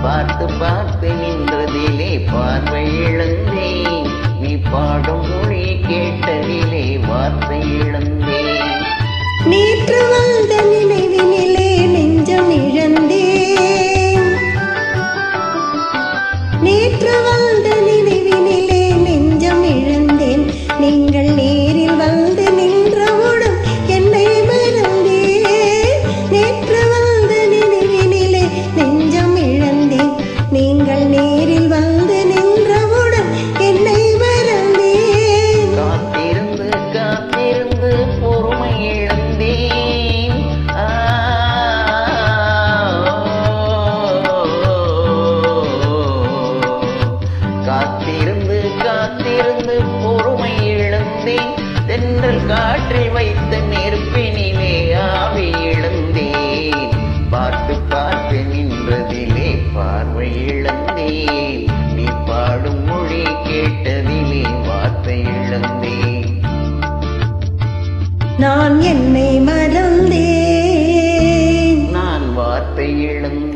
பார்த்து பார்த்து நின்றதிலே பார்வை இழந்தேன். நீ பாடும் மொழி கேட்டதிலே வார்த்தை இழந்தேன். நேற்று வந்த நினைவினிலே நெஞ்சம் இழந்தேன். நேற்று வந்த நினைவினிலே நெஞ்சம் இழந்தேன். நீங்கள் நேரில் வந்து நின்றவுடன் என்னை மறந்தேன். நேற்று வந்த நினைவினிலே நெஞ்சம் இழந்தேன். நீங்கள் நேரில் வந்து நின்றவுடன் என்னை மறந்தேன். காத்திருந்து காத்திருந்து பொறுமை இழந்தேன். காத்திருந்து காத்திருந்து பொறுமை இழந்தேன். தென்றல் காற்றில் வைத்த நெருப்பினிலே ஆவி இழந்தேன். பார்த்து பார்த்து நின்றதிலே பார்வை இழந்தேன். நீ பாடும் மொழி கேட்டதிலே வார்த்தை இழந்தேன். நான் என்னை மறந்தேன். நான் வார்த்தை இழந்தேன்.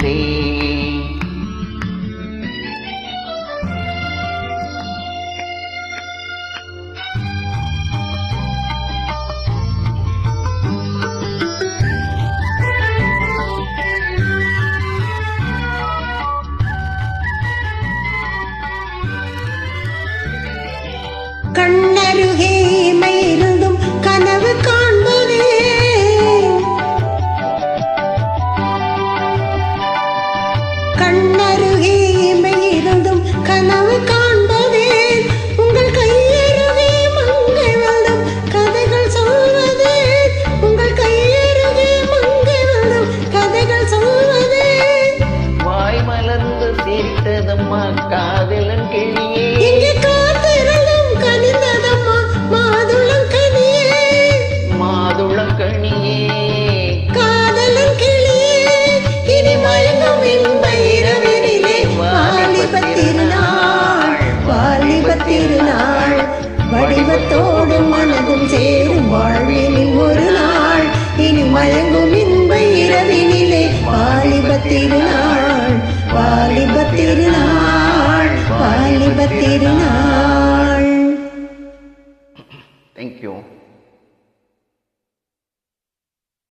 கண்ணருகே இருந்தும் கனவு காண்பதே. கண்ணருகே இருந்தும் கனவு காண்பதே. உங்கள் கையருகே மங்கை வந்தம் கதைகள் சொல்வதே. உங்கள் கையருகே மங்கை வந்தம் கதைகள் சொல்வதே. வாய் மலர்ந்து சிரித்ததம்மா காதலன் கிளியே. இங்கே காத்திரளும் கனிந்ததம்மா மாதுளம் கனியே. மாதுளம் கனியே காதலன் கிளியே. இனி மயங்கும் இன்ப இரவினிலே வாலிபத் திருநாள். வாலிபத் திருநாள் வடிவத்தோடு மனதும் சேரும் வாழ்வினில் ஒரு நாள். இனி மயங்கும் இன்ப இரவினிலே வாலிபத் திருநாள்.